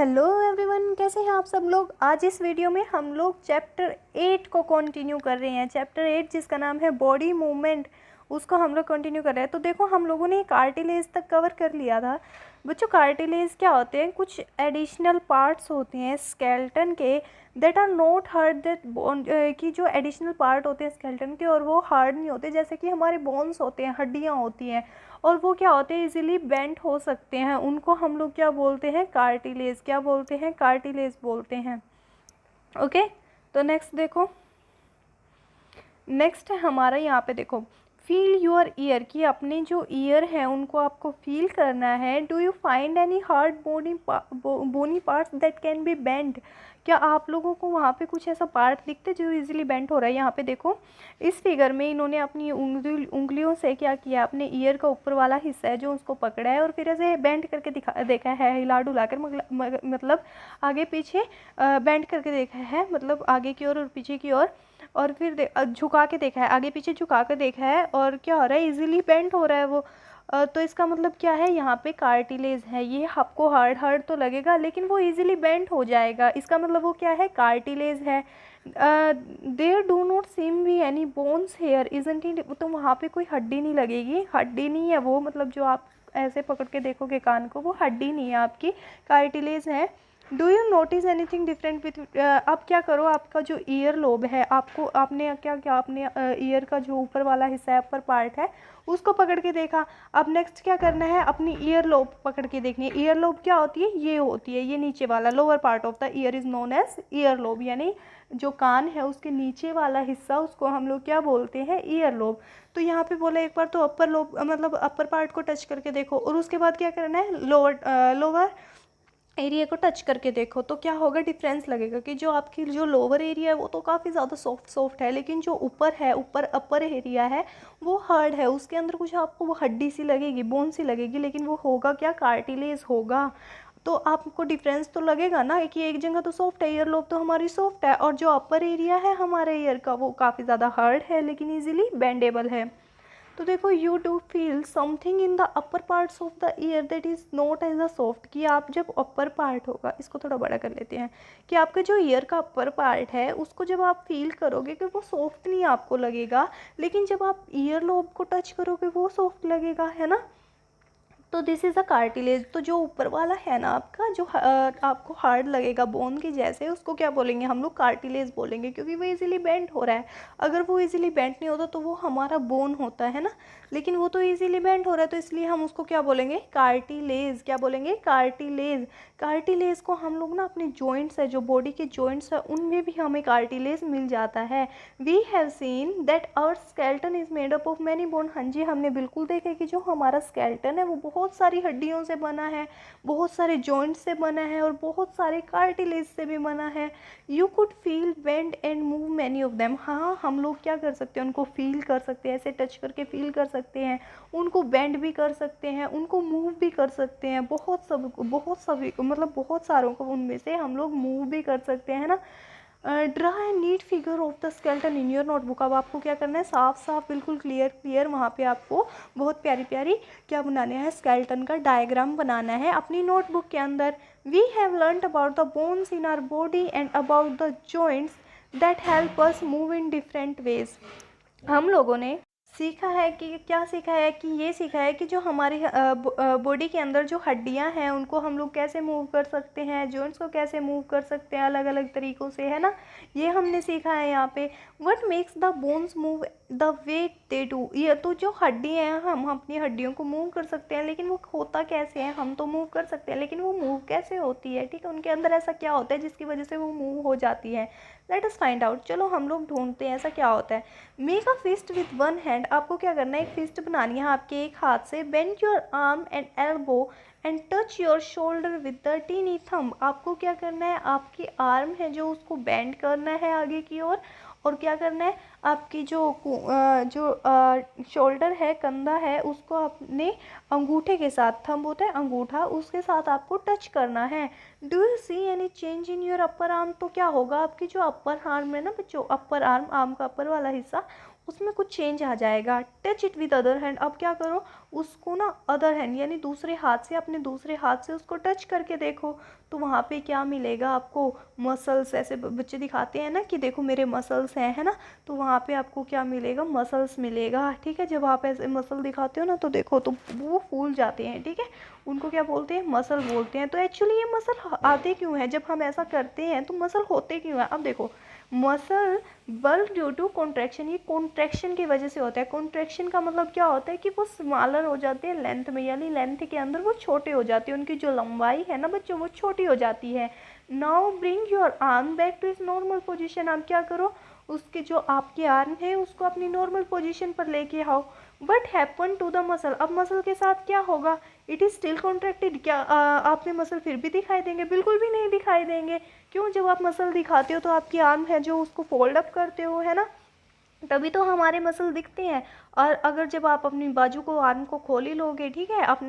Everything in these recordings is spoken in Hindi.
हेलो एवरीवन, कैसे हैं आप सब लोग। आज इस वीडियो में हम लोग चैप्टर 8 को कंटिन्यू कर रहे हैं। चैप्टर 8 जिसका नाम है बॉडी मूवमेंट, उसको हम लोग कंटिन्यू कर रहे हैं। तो देखो, हम लोगों ने कार्टिलेज तक कवर कर लिया था। बच्चों, कार्टिलेज क्या होते हैं? कुछ एडिशनल पार्ट्स होते हैं स्केलेटन के that are not hard, that bone की जो एडिशनल पार्ट होते हैं स्केलेटन के, और वो हार्ड नहीं होते। जैसे कि हमारे बोन्स होते हैं, हड्डियाँ होती हैं, और वो क्या होते हैं, इजीली बेंड हो सकते हैं। उनको हम लोग क्या बोलते हैं? कार्टिलेज। क्या बोलते हैं? कार्टिलेज बोलते हैं। ओके, तो नेक्स्ट देखो, नेक्स्ट है हमारा यहाँ पे देखो, फील योर ईयर, कि अपने जो ईयर हैं उनको आपको फील करना है। Do you find any hard bony parts that can be bend? क्या आप लोगों को वहाँ पे कुछ ऐसा पार्ट दिखते जो इजीली बेंड हो रहा है? यहाँ पे देखो, इस फिगर में इन्होंने अपनी उंगलियों से क्या किया, अपने ईयर का ऊपर वाला हिस्सा है जो उसको पकड़ा है और फिर ऐसे बेंड करके देखा है, हिला डुला कर, मतलब आगे पीछे बेंड करके देखा है, मतलब आगे की ओर और पीछे की ओर, और फिर झुका के देखा है, आगे पीछे झुका कर देखा है, और क्या हो रहा है, इजीली बेंड हो रहा है वो। तो इसका मतलब क्या है, यहाँ पे कार्टिलेज है। ये आपको हार्ड हार्ड तो लगेगा लेकिन वो इजीली बेंड हो जाएगा। इसका मतलब वो क्या है, कार्टिलेज है। There do not seem be any bones here isn't it? तो वहाँ पे कोई हड्डी नहीं लगेगी, हड्डी नहीं है वो, मतलब जो आप ऐसे पकड़ के देखोगे कान को, वो हड्डी नहीं है आपकी, कार्टिलेज है। Do you notice anything different with? अब क्या करो, आपका जो ईयर लोब है, आपने क्या क्या, आपने ईयर का जो ऊपर वाला हिस्सा है, अपर पार्ट है, उसको पकड़ के देखा। अब नेक्स्ट क्या करना है, अपनी ईयर लोब पकड़ के देखनी है। ईयर लोब क्या होती है? ये होती है, ये नीचे वाला lower part of the ear is known as ear lobe, यानी जो कान है उसके नीचे वाला हिस्सा, उसको हम लोग क्या बोलते हैं? Ear lobe. तो यहाँ पे बोला एक बार तो अपर लोब, मतलब अपर पार्ट को टच करके देखो, और उसके बाद क्या करना है, लोअर एरिया को टच करके देखो। तो क्या होगा, डिफरेंस लगेगा कि जो आपकी जो लोअर एरिया है वो तो काफ़ी ज़्यादा सॉफ्ट है, लेकिन जो ऊपर है, ऊपर अपर एरिया है, वो हार्ड है। उसके अंदर कुछ आपको वो हड्डी सी लगेगी, बोन सी लगेगी, लेकिन वो होगा क्या, कार्टिलेज होगा। तो आपको डिफरेंस तो लगेगा ना कि एक जगह तो सॉफ्ट है, ईयर लोब तो हमारी सॉफ्ट है, और जो अपर एरिया है हमारे ईयर का वो काफ़ी ज़्यादा हार्ड है, लेकिन ईजिली बेंडेबल है। तो देखो, you do feel something in the upper parts of the ear that is not as a soft, कि आप जब अपर पार्ट होगा, इसको थोड़ा बड़ा कर लेते हैं, कि आपका जो ईयर का अपर पार्ट है उसको जब आप फील करोगे कि वो सॉफ्ट नहीं आपको लगेगा, लेकिन जब आप ईयर लोब को टच करोगे वो सॉफ्ट लगेगा, है ना। तो दिस इज़ अ कार्टिलेज। तो जो ऊपर वाला है ना आपका, जो आपको हार्ड लगेगा बोन के जैसे, उसको क्या बोलेंगे हम लोग? कार्टिलेज बोलेंगे, क्योंकि वो इजीली बेंड हो रहा है। अगर वो इजीली बेंड नहीं होता तो वो हमारा बोन होता है ना, लेकिन वो तो इजीली बेंड हो रहा है, तो इसलिए हम उसको क्या बोलेंगे? कार्टिलेज। क्या बोलेंगे? कार्टिलेज। कार्टिलेज को हम लोग ना अपने जॉइंट्स है, जो बॉडी के जॉइंट्स है, उनमें भी हमें कार्टिलेज मिल जाता है। We have seen that our skeleton is made up of many bone. हाँ जी, हमने बिल्कुल देखा है कि जो हमारा स्केलेटन है वो बहुत सारी हड्डियों से बना है, बहुत सारे जॉइंट्स से बना है, और बहुत सारे कार्टिलेज से भी बना है। You could feel bend and move many of them. हाँ, हम लोग क्या कर सकते हैं, उनको फील कर सकते हैं, ऐसे टच करके फील कर सकते हैं, उनको बेंड भी कर सकते हैं, उनको मूव भी कर सकते हैं। बहुत सभी मतलब बहुत सारों को उनमें से हम लोग मूव भी कर सकते हैं ना। Draw a neat figure of the skeleton in your notebook. अब आपको क्या करना है, साफ साफ बिल्कुल क्लियर वहाँ पे आपको बहुत प्यारी प्यारी क्या बनाने हैं, स्केलेटन का डायग्राम बनाना है अपनी नोटबुक के अंदर। We have learned about the bones in our body and about the joints that help us move in different ways. हम लोगों ने सीखा है कि क्या सीखा है, कि ये सीखा है कि जो हमारी बॉडी के अंदर जो हड्डियां हैं उनको हम लोग कैसे मूव कर सकते हैं, जॉइंट्स को कैसे मूव कर सकते हैं अलग अलग तरीक़ों से, है ना। ये हमने सीखा है यहाँ पे। What makes the bones move the way they do. ये तो जो हड्डी हैं, हम अपनी हड्डियों को मूव कर सकते हैं, लेकिन वो होता कैसे है, हम तो मूव कर सकते हैं लेकिन वो मूव कैसे होती है, ठीक है, उनके अंदर ऐसा क्या होता है जिसकी वजह से वो मूव हो जाती है। Let us find out. चलो हम लोग ढूंढते हैं ऐसा क्या होता है। Make a fist with one hand. आपको क्या करना है, एक फिस्ट बनानी है आपके एक हाथ से। Bend your arm and elbow and touch your shoulder with the tiny thumb. आपको क्या करना है, आपकी आर्म है जो उसको बेंड करना है आगे की ओर, और क्या करना है, आपकी जो शोल्डर है, कंधा है, उसको अपने अंगूठे के साथ, थंब होता है अंगूठा, उसके साथ आपको टच करना है। Do you see any change in your upper arm? तो क्या होगा, आपकी जो अपर आर्म है ना बच्चों, अपर आर्म, आर्म का अपर वाला हिस्सा, उसमें कुछ चेंज आ जाएगा। Touch it with other hand, अब क्या करो, उसको ना अदर हैंड यानी दूसरे हाथ से, अपने दूसरे हाथ से उसको टच करके देखो, तो वहाँ पे क्या मिलेगा आपको, मसल्स। ऐसे बच्चे दिखाते हैं ना कि देखो मेरे मसल्स हैं, है ना, तो वहाँ पे आपको क्या मिलेगा, मसल्स मिलेगा। ठीक है, जब आप ऐसे मसल दिखाते हो ना तो देखो तो वो फूल जाते हैं। ठीक है, उनको क्या बोलते हैं, मसल बोलते हैं। तो एक्चुअली ये मसल आते क्यों हैं, जब हम ऐसा करते हैं तो मसल होते क्यों हैं। अब देखो, muscle bulk due to contraction, ये कॉन्ट्रैक्शन की वजह से होता है। कॉन्ट्रैक्शन का मतलब क्या होता है कि वो स्मॉलर हो जाते हैं लेंथ में, यानी लेंथ के अंदर वो छोटे हो जाते हैं, उनकी जो लंबाई है ना बच्चों वो छोटी हो जाती है। Now bring your arm back to its normal position, अब क्या करो, उसके जो आपके आर्म है उसको अपनी नॉर्मल पोजीशन पर लेके आओ। But happen to the muscle, अब मसल के साथ क्या होगा, इट इज़ स्टिल कॉन्ट्रैक्टेड, क्या आपने मसल फिर भी दिखाई देंगे, बिल्कुल भी नहीं दिखाई देंगे। क्यों, जब आप मसल दिखाते हो तो आपकी आर्म है जो उसको फोल्ड अप करते हो, है ना, तभी तो हमारे मसल दिखते हैं। और अगर जब आप अपनी बाजू को, आर्म को खोल ही लोगे, ठीक है, आप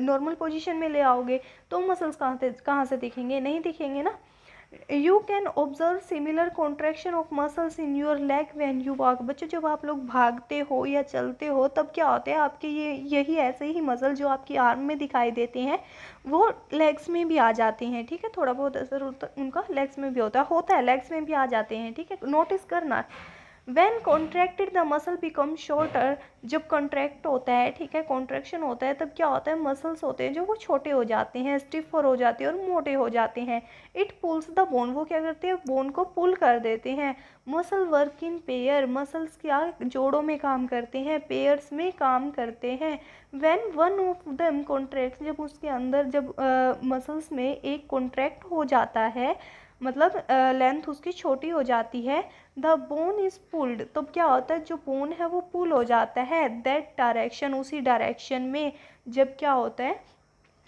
नॉर्मल पोजीशन में ले आओगे, तो मसल्स कहाँ से दिखेंगे, नहीं दिखेंगे ना। You can observe similar contraction of muscles in your leg when you walk, बच्चों जब आप लोग भागते हो या चलते हो तब क्या होता है, आपके ये यही ऐसे ही मसल जो आपकी आर्म में दिखाई देते हैं वो लेग्स में भी आ जाते हैं। ठीक है, थोड़ा बहुत असर उनका लेग्स में भी होता है लेग्स में भी आ जाते हैं। ठीक है, नोटिस करना। When contracted the muscle become shorter, जब कॉन्ट्रैक्ट होता है, ठीक है, कॉन्ट्रैक्शन होता है, तब क्या होता है, मसल्स होते हैं जो वो छोटे हो जाते हैं, स्टिफर हो जाते हैं और मोटे हो जाते हैं। इट पुल्स द बोन, वो क्या करते हैं, बोन को पुल कर देते हैं। Muscle work in pair, muscles क्या जोड़ों में काम करते हैं, पेयर्स में काम करते हैं। When one of them contract, जब उसके अंदर जब मसल्स में एक कॉन्ट्रैक्ट हो जाता है, मतलब लेंथ उसकी छोटी हो जाती है, द बोन इज पुल्ड, तो क्या होता है, जो बोन है वो पुल हो जाता है दैट डायरेक्शन, उसी डायरेक्शन में। जब क्या होता है,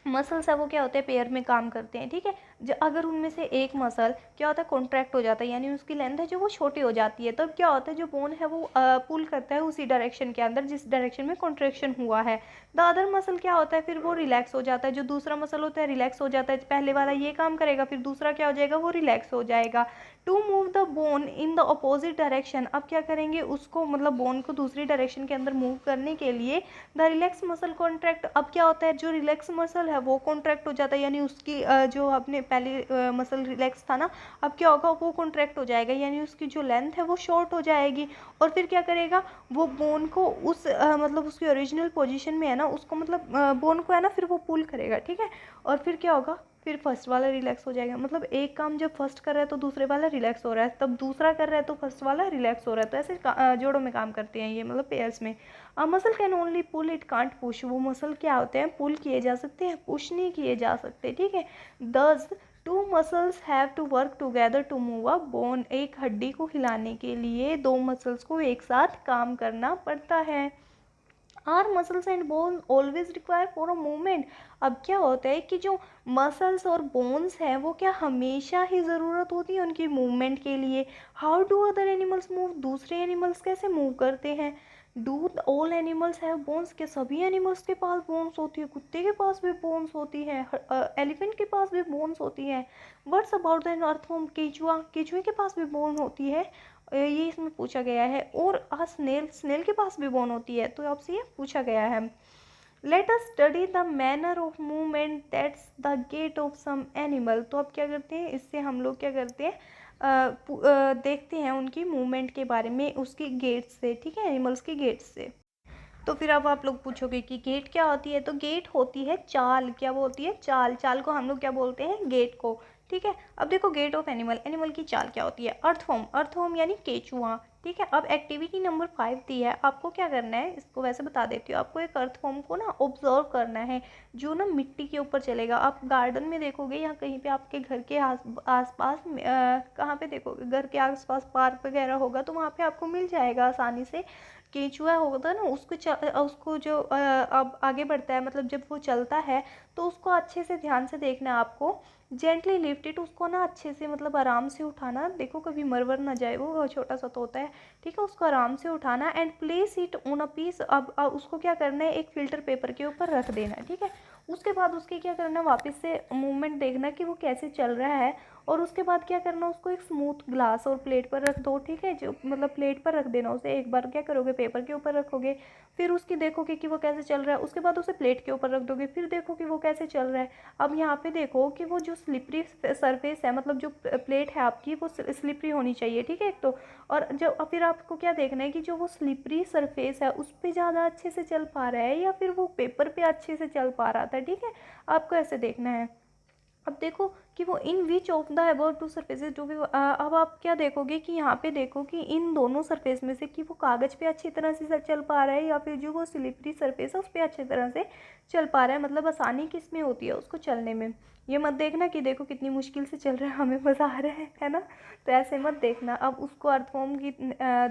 मसल्स है वो क्या होते हैं, पेयर में काम करते हैं। ठीक है, अगर उनमें से एक मसल क्या होता है, कॉन्ट्रैक्ट हो जाता है, यानी उसकी लेंथ है जो वो छोटी हो जाती है, तब क्या होता है, जो बोन है वो पुल करता है उसी डायरेक्शन के अंदर जिस डायरेक्शन में कॉन्ट्रैक्शन हुआ है। द अदर मसल क्या होता है, फिर वो रिलैक्स हो जाता है, जो दूसरा मसल होता है रिलैक्स हो जाता है, पहले वाला ये काम करेगा फिर दूसरा क्या हो जाएगा, वो रिलैक्स हो जाएगा। To move the bone in the opposite direction, अब क्या करेंगे उसको, मतलब बोन को दूसरी डायरेक्शन के अंदर मूव करने के लिए द रिलैक्स मसल कॉन्ट्रैक्ट, अब क्या होता है, जो रिलैक्स मसल है वो कॉन्ट्रैक्ट हो जाता है, यानी उसकी जो अपने पहले मसल रिलैक्स था ना, अब क्या होगा, वो कॉन्ट्रैक्ट हो जाएगा, यानी उसकी जो लेंथ है वो शॉर्ट हो जाएगी। और फिर क्या करेगा, वो बोन को उस मतलब उसकी ओरिजिनल पोजीशन में है ना, उसको मतलब बोन को है ना फिर वो पुल करेगा। ठीक है, और फिर क्या होगा, फिर फर्स्ट वाला रिलैक्स हो जाएगा, मतलब एक काम जब फर्स्ट कर रहा है तो दूसरे वाला रिलैक्स हो रहा है, तब दूसरा कर रहा है तो फर्स्ट वाला रिलैक्स हो रहा है। तो ऐसे जोड़ों में काम करते हैं ये, मतलब पेयर्स में। Muscle can only pull, it can't push, वो मसल क्या होते हैं, पुल किए जा सकते हैं, पुश नहीं किए जा सकते। ठीक है, thus two muscles have to work together to move a bone, एक हड्डी को हिलाने के लिए दो मसल्स को एक साथ काम करना पड़ता है। Our muscles and bone always require for a movement, अब क्या होता है कि जो मसल्स और बोन्स हैं वो क्या हमेशा ही ज़रूरत होती है उनकी मूवमेंट के लिए। How do other animals move, दूसरे एनिमल्स कैसे मूव करते हैं। Do all animals have bones, के सभी एनिमल्स के पास बोन्स होती है, कुत्ते के पास भी बोन्स होती है, एलिफेंट के पास भी बोन्स होती है। वर्ड्स अबाउट द अर्थवर्म, केचुआ, केचुए के पास भी बोन होती है, ये इसमें पूछा गया है। और स्नेल, स्नेल के पास भी बोन होती है, तो आपसे ये पूछा गया है। Let us study the manner of movement that's the gait of some animal, तो अब क्या करते हैं, इससे हम लोग क्या करते हैं, देखते हैं उनकी मूवमेंट के बारे में उसकी गेट से। ठीक है, एनिमल्स की गेट से। तो फिर अब आप लोग पूछोगे कि गेट क्या होती है, तो गेट होती है चाल, क्या बोलती है, चाल, चाल को हम लोग क्या बोलते हैं, गेट को। ठीक है, अब देखो गेट ऑफ एनिमल, एनिमल की चाल क्या होती है, अर्थवर्म, अर्थवर्म यानी केचुआ। ठीक है, अब एक्टिविटी नंबर 5 दी है, आपको क्या करना है, इसको वैसे बता देती हूँ, आपको एक अर्थवर्म को ना ऑब्जर्व करना है जो ना मिट्टी के ऊपर चलेगा। आप गार्डन में देखोगे या कहीं पे आपके घर के आस पास, कहाँ पे देखोगे, घर के आसपास पार्क वगैरह होगा तो वहाँ पे आपको मिल जाएगा आसानी से। केंचुआ होता है ना, उसको जो अब आगे बढ़ता है, मतलब जब वो चलता है तो उसको अच्छे से ध्यान से देखना है आपको। जेंटली लिफ्ट इट, उसको ना अच्छे से मतलब आराम से उठाना, देखो कभी मरवर ना जाए, वो छोटा सा तो होता है। ठीक है, उसको आराम से उठाना and place it on a piece, अब उसको क्या करना है, एक फिल्टर पेपर के ऊपर रख देना है। ठीक है, उसके बाद उसके क्या करना है, वापस से मूवमेंट देखना कि वो कैसे चल रहा है, और उसके बाद क्या करना, उसको एक स्मूथ ग्लास और प्लेट पर रख दो, ठीक है, जो मतलब प्लेट पर रख देना उसे। एक बार क्या करोगे, पेपर के ऊपर रखोगे, फिर उसकी देखोगे कि वो कैसे चल रहा है, उसके बाद उसे प्लेट के ऊपर रख दोगे, फिर देखो कि वो कैसे चल रहा है। अब यहाँ पे देखो कि वो जो स्लिपरी सरफेस है, मतलब जो प्लेट है आपकी वो स्लिपरी होनी चाहिए, ठीक है एक तो। और जब फिर आपको क्या देखना है कि जो वो स्लिपरी सरफेस है उस पर ज़्यादा अच्छे से चल पा रहा है या फिर वो पेपर पे अच्छे से चल पा रहा था, ठीक है, आपको ऐसे देखना है। अब देखो कि वो in which of the above two surfaces do we, अब आप क्या देखोगे कि यहाँ पे देखो कि इन दोनों सरफेस में से कि वो कागज़ पे अच्छी तरह से चल पा रहा है या फिर जो वो स्लिपरी सरफेस है उस पर अच्छी तरह से चल पा रहा है, मतलब आसानी किस में होती है उसको चलने में। ये मत देखना कि देखो कितनी मुश्किल से चल रहा है, हमें मज़ा आ रहा है ना, तो ऐसे मत देखना। अब उसको अर्थफॉर्म की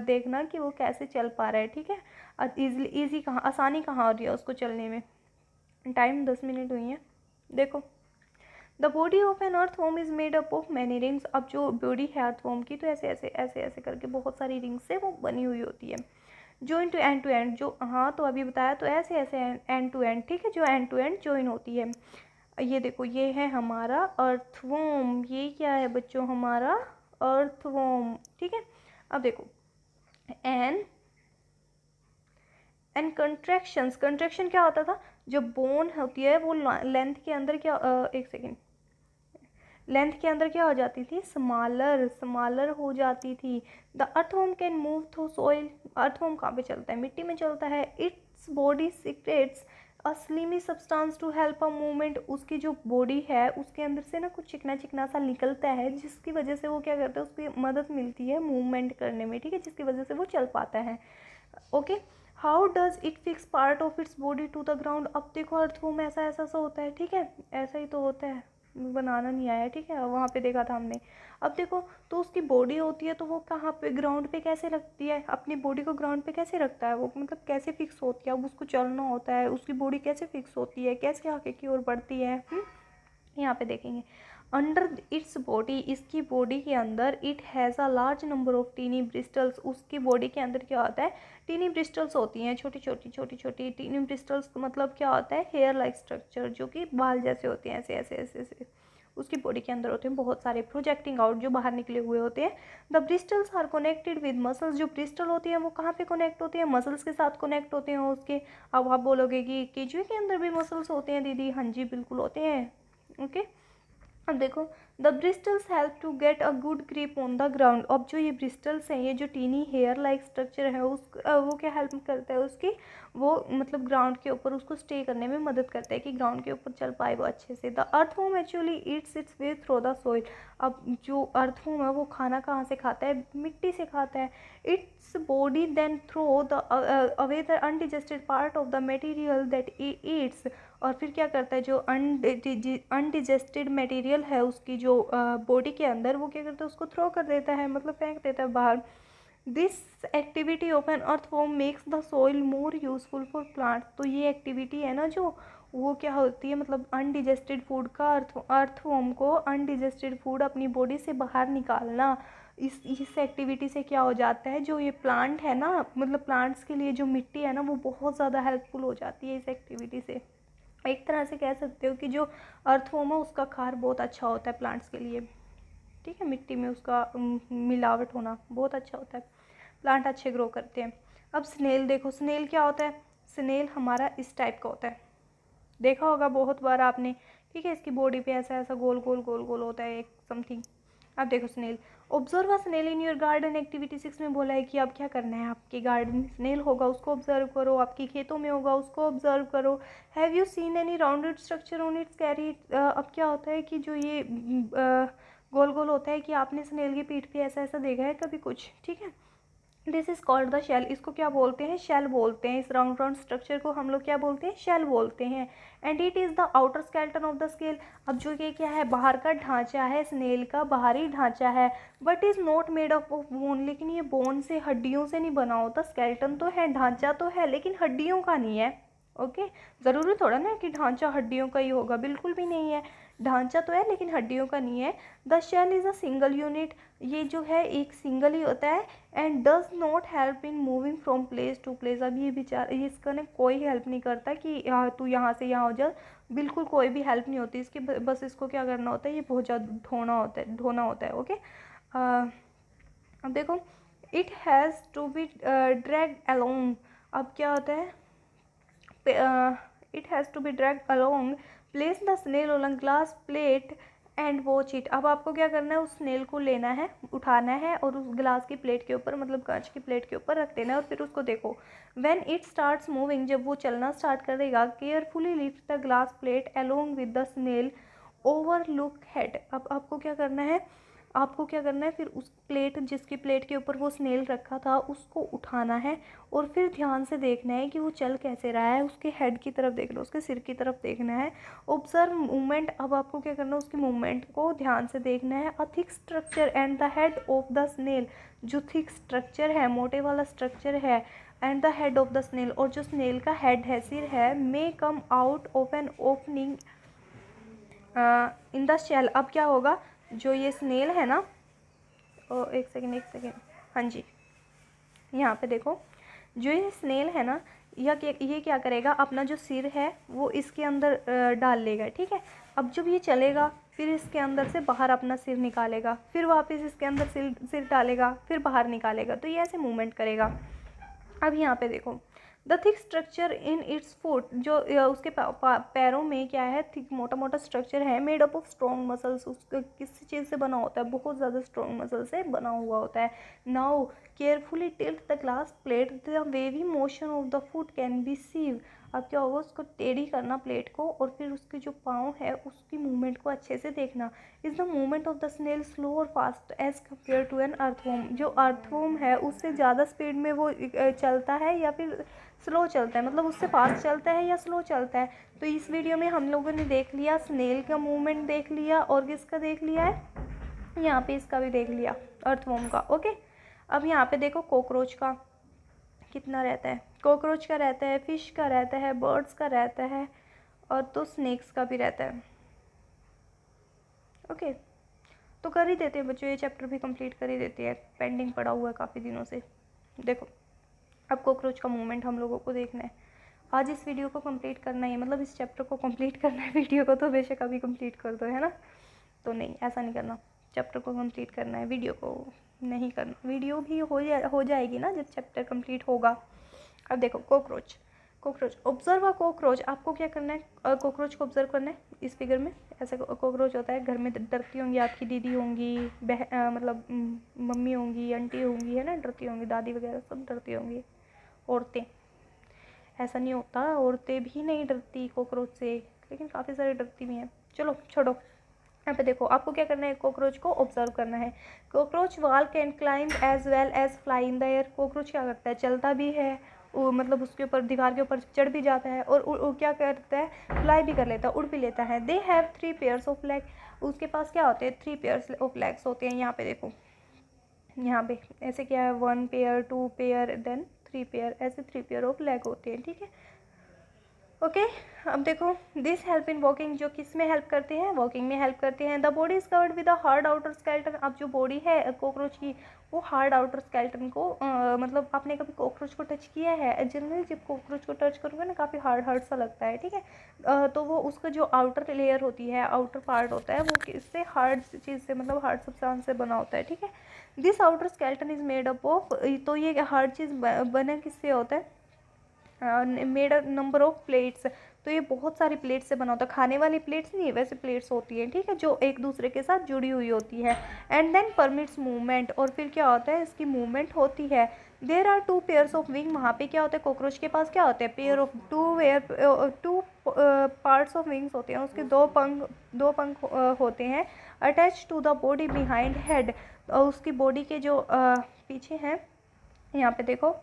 देखना कि वो कैसे चल पा रहा है, ठीक है। ईजी कहाँ, आसानी कहाँ हो रही है उसको चलने में। टाइम 10 मिनट हुई है, देखो। The body of an earthworm is made up of many rings. अब जो बॉडी है अर्थवॉर्म की तो ऐसे ऐसे ऐसे ऐसे करके बहुत सारी रिंग्स से वो बनी हुई होती है। जॉइन टू एंड, जो हाँ तो अभी बताया, तो ऐसे ऐसे एंड टू एंड, ठीक है, जो एंड टू एंड जॉइन होती है। ये देखो ये है हमारा अर्थवॉर्म, ये क्या है बच्चों, हमारा अर्थवॉर्म, ठीक है। अब देखो एंड कंट्रैक्शंस, कंट्रैक्शन क्या होता था, जो बोन होती है वो लेंथ के अंदर क्या एक सेकेंड, लेंथ के अंदर क्या हो जाती थी, स्मॉलर हो जाती थी। The earthworm can move through soil, earthworm कहाँ पे चलता है, मिट्टी में चलता है। Its body secretes a slimy substance to help a movement, उसकी जो बॉडी है उसके अंदर से ना कुछ चिकना चिकना सा निकलता है जिसकी वजह से वो क्या करता है, उसकी मदद मिलती है मूवमेंट करने में, ठीक है, जिसकी वजह से वो चल पाता है। Okay, how does it fix part of its body to the ground. अब देखो अर्थवॉर्म ऐसा ऐसा सा होता है, ठीक है, ऐसा ही तो होता है, बनाना नहीं आया, ठीक है, वहाँ पे देखा था हमने। अब देखो तो उसकी बॉडी होती है तो वो कहाँ पे ग्राउंड पे कैसे रखती है, अपनी बॉडी को ग्राउंड पे कैसे रखता है वो, मतलब कैसे फिक्स होती है, अब उसको चलना होता है, उसकी बॉडी कैसे फिक्स होती है, कैसे आगे की ओर बढ़ती है। यहाँ पे देखेंगे अंडर इट्स बॉडी, इसकी बॉडी के अंदर it has a large number of tiny bristles, उसकी बॉडी के अंदर क्या होता है, टीनी ब्रिस्टल्स होती हैं, छोटी छोटी टीनी ब्रिस्टल्स, मतलब क्या होता है, हेयर लाइक स्ट्रक्चर, जो कि बाल जैसे होते हैं, ऐसे ऐसे ऐसे ऐसे उसकी बॉडी के अंदर होते हैं बहुत सारे, प्रोजेक्टिंग आउट, जो बाहर निकले हुए होते हैं। The bristles are connected with muscles, जो ब्रिस्टल होती है वो कहाँ पे कनेक्ट होती है, मसल्स के साथ कनेक्ट होते हैं उसके। अब आप बोलोगे कि केजुए के अंदर भी मसल्स होते हैं दीदी, हाँ जी बिल्कुल होते हैं, ओके। अब देखो the bristles help to get a good grip on the ground. अब जो ये ब्रिस्टल्स हैं, ये जो टीनी हेयर लाइक स्ट्रक्चर है उस वो क्या हेल्प करता है उसकी, वो मतलब ग्राउंड के ऊपर उसको स्टे करने में मदद करता है कि ग्राउंड के ऊपर चल पाए वो अच्छे से। The earthworm actually Yeats it's way through the soil. अब जो अर्थवॉर्म है वो खाना कहाँ से खाता है, मिट्टी से खाता है। Its body then throw the away the undigested part of the material that eats, और फिर क्या करता है, जो अनडिजेस्टेड मटेरियल है उसकी जो बॉडी के अंदर, वो क्या करता है, उसको थ्रो कर देता है, मतलब फेंक देता है बाहर। This activity of an earthworm makes the soil more useful for plant. तो ये एक्टिविटी है ना जो, वो क्या होती है, मतलब अनडिजेस्टेड फूड का, अर्थवॉर्म को अनडिजेस्टेड फूड अपनी बॉडी से बाहर निकालना, इस एक्टिविटी से क्या हो जाता है, जो ये प्लांट है ना, मतलब प्लांट्स के लिए जो मिट्टी है ना वो बहुत ज़्यादा हेल्पफुल हो जाती है इस एक्टिविटी से। एक तरह से कह सकते हो कि जो अर्थवॉर्म है उसका खार बहुत अच्छा होता है प्लांट्स के लिए, ठीक है, मिट्टी में उसका मिलावट होना बहुत अच्छा होता है, प्लांट अच्छे ग्रो करते हैं। अब स्नेल देखो, स्नेल क्या होता है, स्नेल हमारा इस टाइप का होता है, देखा होगा बहुत बार आपने, ठीक है, इसकी बॉडी पे ऐसा ऐसा गोल गोल गोल गोल होता है एक समथिंग। अब देखो snail, observe a snail in your garden, activity 6 में बोला है कि अब क्या करना है, आपके गार्डन में स्नेल होगा उसको ऑब्जर्व करो, आपकी खेतों में होगा उसको ऑब्जर्व करो। Have you seen any rounded structure on it's carry. अब क्या होता है कि जो ये गोल गोल होता है कि आपने स्नेल की पीठ पे ऐसा ऐसा देखा है कभी कुछ, ठीक है, this is called the shell, इसको क्या बोलते हैं, शेल बोलते हैं, इस राउंड राउंड स्ट्रक्चर को हम लोग क्या बोलते हैं, शेल बोलते हैं। And it is the outer skeleton of the scale. अब जो ये क्या है, बाहर का ढांचा है, स्नेल का बाहरी ढांचा है, but is not made of bone, लेकिन ये बोन से, हड्डियों से नहीं बना होता, स्केल्टन तो है, ढांचा तो है, लेकिन हड्डियों का नहीं है, ओके। ज़रूरी थोड़ा ना कि ढांचा हड्डियों का ही होगा, बिल्कुल भी नहीं है, ढांचा तो है लेकिन हड्डियों का नहीं है। The shell is a single unit, ये जो है एक सिंगल ही होता है। And does not help in moving from place to place. अब ये बेचारा, इसका ना कोई हेल्प नहीं करता कि तू यहाँ से यहाँ हो जा, बिल्कुल कोई भी हेल्प नहीं होती इसकी। बस इसको क्या करना होता है, ये बहुत ज़्यादा ढोना होता है। ओके, अब देखो, it has to be drag along. अब क्या होता है, it has to be dragged along. Place the snail on a glass plate and watch it. अब आपको क्या करना है, उस स्नेल को लेना है, उठाना है और उस ग्लास की प्लेट के ऊपर, मतलब कांच की प्लेट के ऊपर रख देना है और फिर उसको देखो। When it starts moving, जब वो चलना स्टार्ट करेगा, carefully lift the glass plate along with the snail, overlook head. अब आपको क्या करना है, फिर उस प्लेट, जिसकी प्लेट के ऊपर वो स्नेल रखा था, उसको उठाना है और फिर ध्यान से देखना है कि वो चल कैसे रहा है। उसके हेड की तरफ देखना, उसके सिर की तरफ देखना है। Observe movement. अब आपको क्या करना है, उसकी मूवमेंट को ध्यान से देखना है। A thick structure and the head of the snail, जो थिक स्ट्रक्चर है, मोटे वाला स्ट्रक्चर है, and the head of the snail, और जो स्नेल का हेड है, सिर है, may come out of an opening in the shell. अब क्या होगा, जो ये स्नेल है ना, एक सेकेंड, हाँ जी, यहाँ पे देखो, जो ये स्नेल है ना, ये क्या करेगा, अपना जो सिर है वो इसके अंदर डाल लेगा, ठीक है। अब जब ये चलेगा, फिर इसके अंदर से बाहर अपना सिर निकालेगा, फिर वापस इसके अंदर सिर डालेगा, फिर बाहर निकालेगा, तो ये ऐसे मूवमेंट करेगा। अब यहाँ पे देखो, the thick structure in its foot, जो उसके पैरों में क्या है, थिक मोटा मोटा स्ट्रक्चर है, made up of strong muscles. उसका किस चीज़ से बना होता है, बहुत ज़्यादा स्ट्रॉन्ग मसल से बना हुआ होता है। Now carefully tilt the glass plate, the wavy motion of the foot can be seen. अब क्या होगा, उसको टेढ़ी करना प्लेट को, और फिर उसके जो पाँव है उसकी मूवमेंट को अच्छे से देखना। Is the movement of the snail slow और fast as compare to an earthworm. जो अर्थवॉर्म है उससे ज़्यादा स्पीड में वो चलता है या फिर स्लो चलता है, मतलब उससे फास्ट चलता है या स्लो चलता है। तो इस वीडियो में हम लोगों ने देख लिया, स्नेल का मूवमेंट देख लिया, और किसका देख लिया है, यहाँ पे इसका भी देख लिया, अर्थवॉर्म का। ओके, अब यहाँ पे देखो, कॉकरोच का कितना रहता है, कॉकरोच का रहता है, फिश का रहता है, बर्ड्स का रहता है, और तो स्नेक्स का भी रहता है। ओके, तो कर ही देते हैं बच्चों, ये चैप्टर भी कंप्लीट कर ही देते हैं, पेंडिंग पड़ा हुआ है काफ़ी दिनों से। देखो, अब कॉकरोच का मूवमेंट हम लोगों को देखना है, आज इस वीडियो को कंप्लीट करना है, मतलब इस चैप्टर को कंप्लीट करना है। वीडियो को तो बेशक अभी कंप्लीट कर दो, है ना, तो नहीं, ऐसा नहीं करना, चैप्टर को कंप्लीट करना है, वीडियो को नहीं करना। वीडियो भी हो जाएगी ना जब चैप्टर कंप्लीट होगा। अब देखो, कॉकरोच ऑब्जर्व अ कॉकरोच। आपको क्या करना है, कॉकरोच को ऑब्जर्व करना है। इस फिगर में ऐसा कॉकरोच होता है, घर में डरती होंगी, आपकी दीदी होंगी, मतलब मम्मी होंगी, आंटी होंगी, है ना, डरती होंगी, दादी वगैरह सब डरती होंगी। औरतें, ऐसा नहीं होता, औरतें भी नहीं डरती कॉकरोच से, लेकिन काफ़ी सारी डरती भी हैं। चलो छोड़ो, यहाँ पे देखो, आपको क्या करना है, कॉकरोच को ऑब्जर्व करना है। Cockroach walk can climb as well as fly in the air. Cockroach क्या करता है, चलता भी है, मतलब उसके ऊपर, दीवार के ऊपर चढ़ भी जाता है, और क्या करता है, फ्लाई भी कर लेता है, उड़ भी लेता है। They have 3 pairs of leg. उसके पास क्या होते हैं, 3 पेयर्स ऑफ लेग्स होते हैं। यहाँ पे देखो, यहाँ पे ऐसे क्या है, 1 पेयर, 2 पेयर, देन 3 पेयर, ऐसे 3 पेयर ऑफ लेग होते हैं, ठीक है। ओके, अब देखो, दिस हेल्प इन वॉकिंग, जो किस में हेल्प करते हैं, वॉकिंग में हेल्प करते हैं। The body is covered with a hard outer skeleton. अब जो बॉडी है कॉकरोच की, वो हार्ड आउटर स्केलेटन को, मतलब आपने कभी कॉकरोच को टच किया है, जनरली जब कॉकरोच को टच करोगे ना, काफ़ी हार्ड सा लगता है, ठीक है। तो वो उसका जो आउटर लेयर होती है, आउटर पार्ट होता है, वो किससे, हार्ड चीज़ से, मतलब हार्ड सब्सटेंस से बना होता है, ठीक है। This outer skeleton is made up of, तो ये हार्ड चीज़ बना किससे होता है, made a number of plates. तो ये बहुत सारी प्लेट्स से बना होता है, खाने वाली प्लेट्स नहीं है, वैसे प्लेट्स होती हैं, ठीक है, जो एक दूसरे के साथ जुड़ी हुई होती है। एंड देन परमिट्स मूवमेंट, और फिर क्या होता है, इसकी मूवमेंट होती है। There are 2 pairs of wing. वहाँ पे क्या होता है, कॉकरोच के पास क्या होता है, pair of 2 parts of wings होते हैं, उसके 2 पंख होते हैं। Attach to the body behind head, उसकी बॉडी के जो पीछे हैं, यहाँ पे देखो,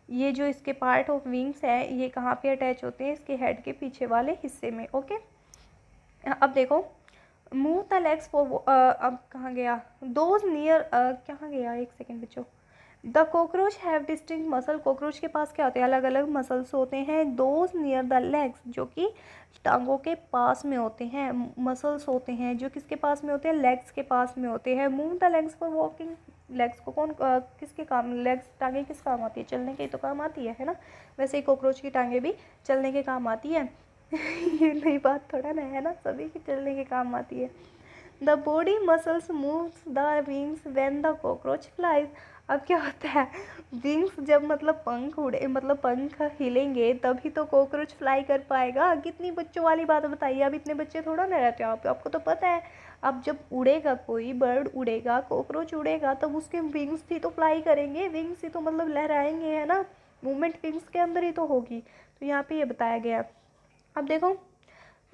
ये जो इसके पार्ट ऑफ विंग्स है, ये कहाँ पे अटैच होते हैं, इसके हेड के पीछे वाले हिस्से में। ओके, अब देखो, मूव द लेग्स फॉर, अब कहाँ गया, दोज नियर, कहाँ गया, एक सेकेंड बच्चों, the cockroach have distinct muscle, cockroach के पास क्या होते हैं, अलग अलग मसल्स होते हैं। दोज नियर द लेग्स, जो कि टांगों के पास में होते हैं, मसल्स होते हैं जो किसके पास में होते हैं, लेग्स के पास में होते हैं। Move the legs for walking, legs को कौन किसके काम, लेग्स टांगे किस काम आती है, चलने के तो काम आती है ना। वैसे ही कॉकरोच की टांगे भी चलने के काम आती है। ये नई बात थोड़ा ना है ना, सभी की चलने के काम आती है। The body muscles moves the wings when the cockroach flies. अब क्या होता है, विंग्स जब मतलब पंख उड़े, मतलब पंख हिलेंगे तभी तो कॉकरोच फ्लाई कर पाएगा। कितनी बच्चों वाली बात बताइए, अब इतने बच्चे थोड़ा ना रहते हो आपको तो पता है। अब जब उड़ेगा कोई बर्ड, उड़ेगा कॉकरोच उड़ेगा, तब उसके विंग्स ही तो फ्लाई करेंगे, विंग्स ही तो मतलब लहराएंगे, है ना। मूवमेंट विंग्स के अंदर ही तो होगी। तो यहाँ पे ये बताया गया। अब देखो,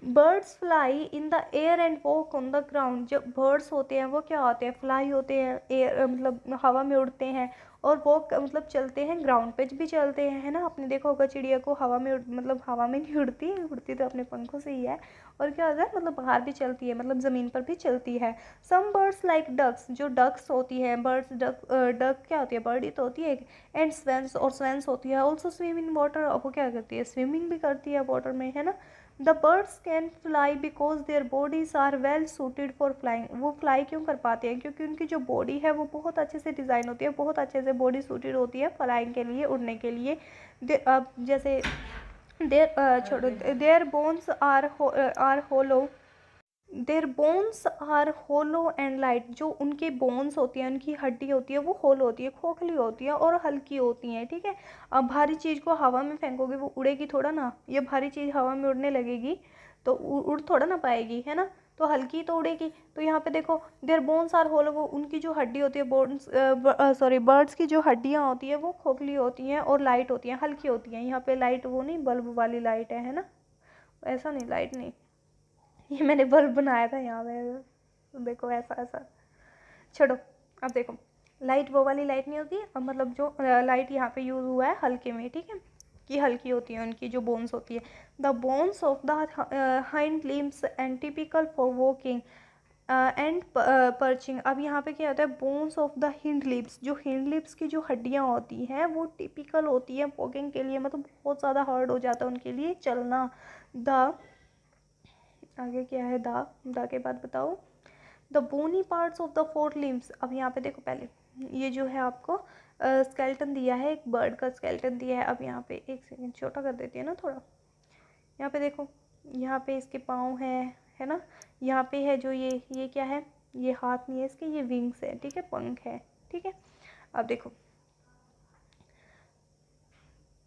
birds fly in the air and walk on the ground. जो बर्ड्स होते हैं वो क्या होते हैं, फ्लाई होते हैं, एयर मतलब हवा में उड़ते हैं, और वॉक मतलब चलते हैं, ग्राउंड पे भी चलते हैं, है ना। आपने देखा होगा चिड़िया को हवा में मतलब हवा में नहीं उड़ती, उड़ती तो अपने पंखों से ही है। और क्या होता है, मतलब बाहर भी चलती है, मतलब ज़मीन पर भी चलती है। सम बर्ड्स लाइक डक्स, जो डक्स होती है, बर्ड्स डक क्या होती है, बर्ड ही तो होती है। एंड स्वेंस, और स्वेंस होती है। ऑल्सो स्विम इन वाटर, वो क्या करती है, स्विमिंग भी करती है वाटर में, है ना। The birds can fly because their bodies are well suited for flying. वो फ्लाई क्यों कर पाते हैं, क्योंकि उनकी जो बॉडी है वो बहुत अच्छे से डिज़ाइन होती है, बहुत अच्छे से बॉडी सूटेड होती है फ्लाइंग के लिए, उड़ने के लिए। अब जैसे देयर छोड़ो, their bones are hollow, their bones are hollow and light. जो उनके बोन्स होती हैं, उनकी हड्डी होती है, वो होलो होती है, खोखली होती है और हल्की होती हैं, ठीक है। अब भारी चीज़ को हवा में फेंकोगे वो उड़ेगी थोड़ा ना, ये भारी चीज़ हवा में उड़ने लगेगी तो उड़ थोड़ा ना पाएगी, है ना। तो हल्की तो उड़ेगी। तो यहाँ पे देखो, देयर बोन्स आर होलो, वो उनकी जो हड्डी होती है, बोन्स सॉरी बर्ड्स की जो हड्डियाँ होती है वो खोखली होती हैं और लाइट होती हैं, हल्की होती हैं। यहाँ पे लाइट वो नहीं बल्ब वाली लाइट है ना, ऐसा नहीं, लाइट नहीं, ये मैंने बल्ब बनाया था यहाँ पे, तो देखो ऐसा ऐसा, छोड़ो। अब देखो, लाइट वो वाली लाइट नहीं होती, अब मतलब जो लाइट यहाँ पे यूज़ हुआ है हल्के में, ठीक है, कि हल्की होती है उनकी जो बोन्स होती है। The bones of the hind limbs and typical for walking and perching. अब यहाँ पे क्या होता है, bones of the hind lips, जो हिंड लिप्स की जो हड्डियाँ होती हैं वो टिपिकल होती है वॉकिंग के लिए, मतलब बहुत ज़्यादा हार्ड हो जाता है उनके लिए चलना। द आगे क्या है, द के बाद बताओ, the bony parts of the four limbs. अब यहाँ पे देखो, पहले ये जो है आपको स्केलेटन दिया है, एक बर्ड का स्केलेटन दिया है। अब यहाँ पे एक सेकेंड छोटा कर देती है ना थोड़ा, यहाँ पे देखो, यहाँ पे इसके पाँव है ना। यहाँ पे है जो ये क्या है, ये हाथ नहीं है इसके, ये विंग्स है, ठीक है, पंख है, ठीक है। अब देखो,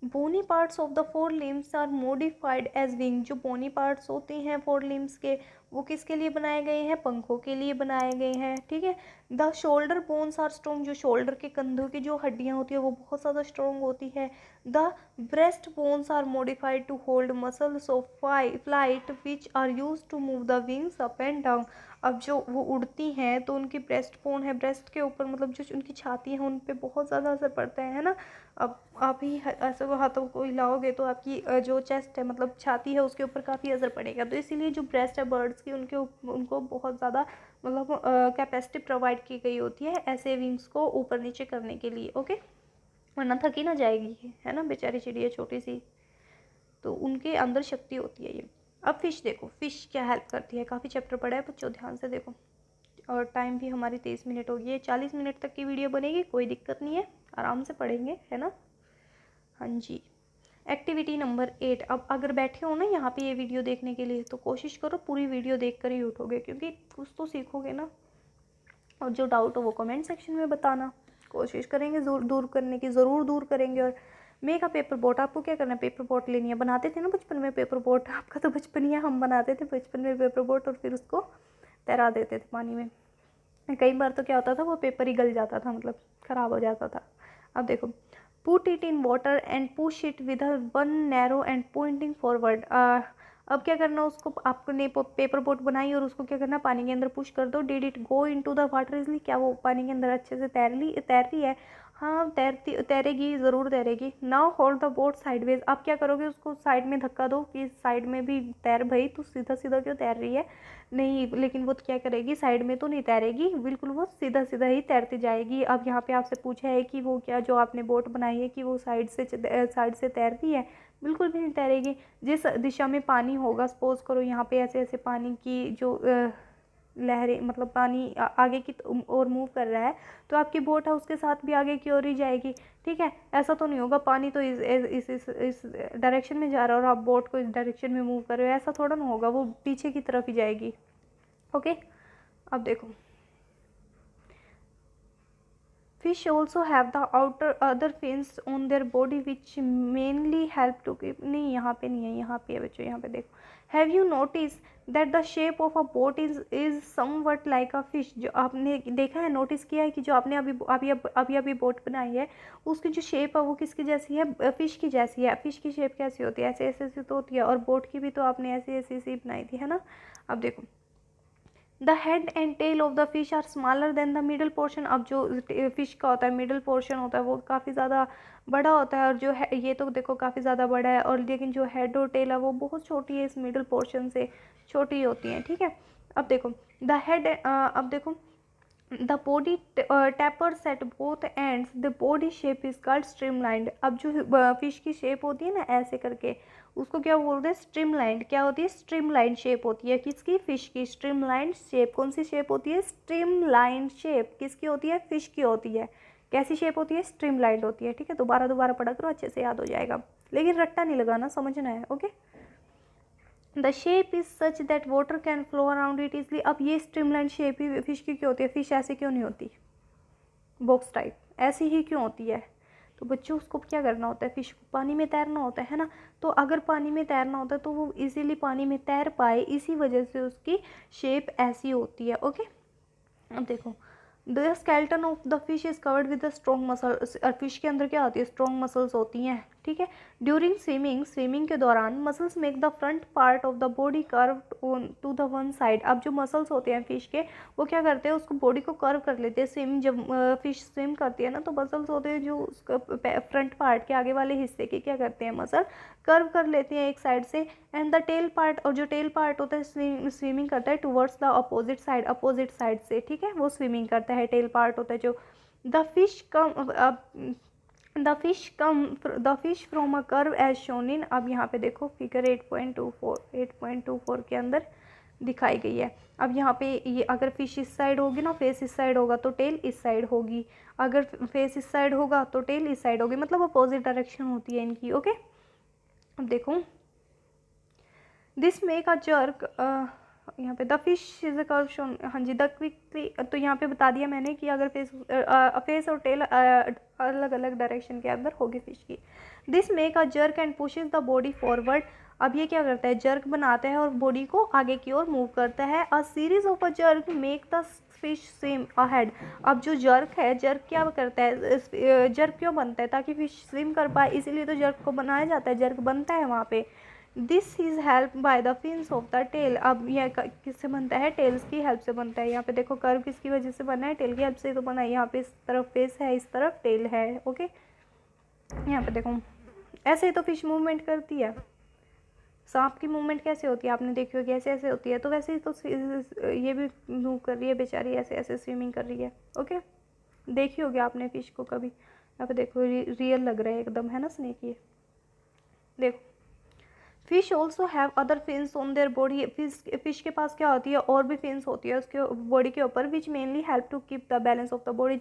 bony parts of the four limbs are modified as wing. जो बोनी पार्ट्स होते हैं फोर लिम्स के, वो किसके लिए बनाए गए हैं, पंखों के लिए बनाए गए हैं, ठीक है। The shoulder bones are strong, जो शोल्डर के कंधों की जो हड्डियाँ होती है वो बहुत ज़्यादा स्ट्रॉन्ग होती है। The breast bones are modified to hold muscles of flight which are use to move the wings up and down. अब जो वो उड़ती हैं तो उनकी ब्रेस्ट बोन है, ब्रेस्ट के ऊपर मतलब जो उनकी छाती है उन पर बहुत ज़्यादा असर पड़ता है ना। अब आप ही ऐसे हाथों को हिलाओगे तो आपकी जो चेस्ट है मतलब छाती है उसके ऊपर काफ़ी असर पड़ेगा। तो इसीलिए जो ब्रेस्ट है बर्ड्स की, उनको बहुत ज़्यादा मतलब कैपेसिटी प्रोवाइड की गई होती है ऐसे विंग्स को ऊपर नीचे करने के लिए, ओके। वरना थकी ना जाएगी, है ना, बेचारी चिड़िया छोटी सी, तो उनके अंदर शक्ति होती है ये। अब फिश देखो, फिश क्या हेल्प करती है, काफ़ी चैप्टर पढ़ा है बच्चों, ध्यान से देखो। और टाइम भी हमारी 23 मिनट हो गई है, 40 मिनट तक की वीडियो बनेगी, कोई दिक्कत नहीं है, आराम से पढ़ेंगे, है ना। हाँ जी। Activity number 8। अब अगर बैठे हो ना यहाँ पे ये वीडियो देखने के लिए, तो कोशिश करो पूरी वीडियो देख कर ही उठोगे, क्योंकि कुछ तो सीखोगे ना। और जो डाउट हो वो कमेंट सेक्शन में बताना, कोशिश करेंगे दूर करने की, ज़रूर दूर करेंगे। और मेक अ पेपर बोट, आपको क्या करना है, पेपर बोट लेनी है। बनाते थे ना बचपन में पेपर बोट, आपका तो बचपन ही है, हम बनाते थे बचपन में पेपर बोट और फिर उसको तैरा देते थे पानी में। कई बार तो क्या होता था, वो पेपर ही गल जाता था, मतलब ख़राब हो जाता था। अब देखो, put it in water and push it with one narrow and Poynting forward. अब क्या करना, उसको आपने पेपर बोट बनाई और उसको क्या करना, पानी के अंदर पुश कर दो। Did it go into the water easily, क्या वो पानी के अंदर अच्छे से तैर रही है। हाँ तैरेगी, ज़रूर तैरेगी। Now hold the boat sideways, आप क्या करोगे, उसको साइड में धक्का दो कि साइड में भी तैर, भाई तू सीधा सीधा क्यों तैर रही है। नहीं, लेकिन वो क्या करेगी, साइड में तो नहीं तैरेगी, बिल्कुल वो सीधा सीधा ही तैरती जाएगी। अब यहाँ पे आपसे पूछा है कि वो क्या, जो आपने बोट बनाई है कि वो साइड से तैरती है, बिल्कुल भी नहीं तैरेगी। जिस दिशा में पानी होगा, सपोज करो यहाँ पे ऐसे ऐसे पानी की जो लहरें, मतलब पानी आगे की ओर मूव कर रहा है, तो आपकी बोट है उसके साथ भी आगे की ओर ही जाएगी। ठीक है, ऐसा तो नहीं होगा पानी तो इस डायरेक्शन में जा रहा है और आप बोट को इस डायरेक्शन में मूव कर रहे हो, ऐसा थोड़ा ना होगा, वो पीछे की तरफ ही जाएगी। ओके, अब देखो, fish also have the outer other fins on their body which mainly help to keep, नहीं यहाँ पे नहीं है, यहाँ पे है बच्चों, यहाँ पे देखो। Have you notice that the shape of a boat is somewhat like a fish, जो आपने देखा है, नोटिस किया है कि जो आपने अभी बोट बनाई है, उसकी जो शेप है वो किसकी जैसी है, फिश की जैसी है। फिश की शेप कैसी होती है, ऐसे ऐसे ऐसे तो होती है, और बोट की भी तो आपने ऐसी ऐसी सी बनाई थी, है ना। अब देखो, the head and tail of the fish are smaller than the middle portion, अब जो फिश का होता है मिडल पोर्शन होता है वो काफ़ी ज़्यादा बड़ा होता है, और जो है ये तो देखो काफ़ी ज़्यादा बड़ा है, और लेकिन जो हेड और टेल है वो बहुत छोटी है, इस मिडल पोर्शन से छोटी होती हैं। ठीक है, अब देखो द हेड, अब देखो the body tapers at both ends, the body shape is called streamlined. अब जो फिश की शेप होती है ना ऐसे करके, उसको क्या बोलते हैं, स्ट्रीमलाइंड। क्या होती है, स्ट्रीमलाइंड शेप होती है, किसकी, फिश की। स्ट्रीमलाइंड शेप, कौन सी शेप होती है, स्ट्रीमलाइंड शेप किसकी होती है, फिश की होती है। कैसी शेप होती है, स्ट्रीमलाइंड होती है। ठीक है, दोबारा दोबारा पढ़ा करो, अच्छे से याद हो जाएगा, लेकिन रट्टा नहीं लगाना, समझना है। Okay, the shape is such that water can flow around it easily. अब ये स्ट्रीमलाइन शेप ही फिश की क्यों होती है, फिश ऐसे क्यों नहीं होती, बॉक्स टाइप ऐसी ही क्यों होती है। तो बच्चों उसको क्या करना होता है, फिश को पानी में तैरना होता है ना, तो अगर पानी में तैरना होता है तो वो इजीली पानी में तैर पाए, इसी वजह से उसकी शेप ऐसी होती है। ओके, अब देखो, the skeleton of the fish is covered with the strong muscle, fish के अंदर क्या होती है, स्ट्रॉन्ग मसल्स होती हैं। ठीक है, ड्यूरिंग स्विमिंग के दौरान muscles make the front part of the body curve to the one side. अब जो मसल्स होते हैं फिश के, वो क्या करते हैं, उसको बॉडी को कर्व कर लेते हैं। जब फिश स्विम करती है ना, तो मसल्स होते हैं जो उसका फ्रंट पार्ट के आगे वाले हिस्से के, क्या करते हैं, मसल कर्व कर लेते हैं एक साइड से। एंड द टेल पार्ट, और जो टेल पार्ट होता है स्विमिंग करता है टूवर्ड्स द अपोजिट साइड से। ठीक है, वो स्विमिंग करता है, टेल पार्ट होता है जो। The fish from a curve as shown in, अब यहाँ पे देखो फिगर 8.24 के अंदर दिखाई गई है। अब यहाँ पे ये अगर फिश इस साइड होगी ना, फेस इस साइड होगा तो टेल इस साइड होगी, अगर फेस इस साइड होगा तो टेल इस साइड होगी, मतलब अपोजिट डायरेक्शन होती है इनकी। ओके, अब देखो, दिस मेक अ जर्क, यहाँ पे the fish is a curve shown, हाँ जी, द क्विकली, तो यहाँ पे बता दिया मैंने कि अगर फेस और टेल अलग अलग डायरेक्शन के अंदर होगी फिश की। This make a jerk and pushes the body forward, अब ये क्या करता है, जर्क बनाता है और बॉडी को आगे की ओर मूव करता है। A series of a jerk make the fish swim ahead, अब जो जर्क है, जर्क क्या करता है, जर्क क्यों बनता है, ताकि फिश स्विम कर पाए, इसीलिए तो जर्क को बनाया जाता है, जर्क बनता है वहाँ पे। This is help by the fins of the tail, अब यह किससे बनता है, टेल्स की हेल्प से बनता है। यहाँ पे देखो कर्व किसकी वजह से बना है, टेल की हेल्प से तो बना है। यहाँ पे इस तरफ फेस है, इस तरफ टेल है। ओके, यहाँ पे देखो, ऐसे ही तो फिश मूवमेंट करती है। सांप की मूवमेंट कैसे होती है, आपने देखी होगी, ऐसे ऐसे होती है, तो वैसे ही तो ये भी मूव कर रही है बेचारी, ऐसे ऐसे स्विमिंग कर रही है। ओके, देखी होगी आपने फिश को कभी। यहाँ पे देखो रियल लग रहा है एकदम, है ना, स्नेक ये। देखो, fish also have other fins on their body, fish के पास क्या होती है, और भी फिन्स होती है उसके बॉडी के ऊपर, which mainly help to keep the balance of the body,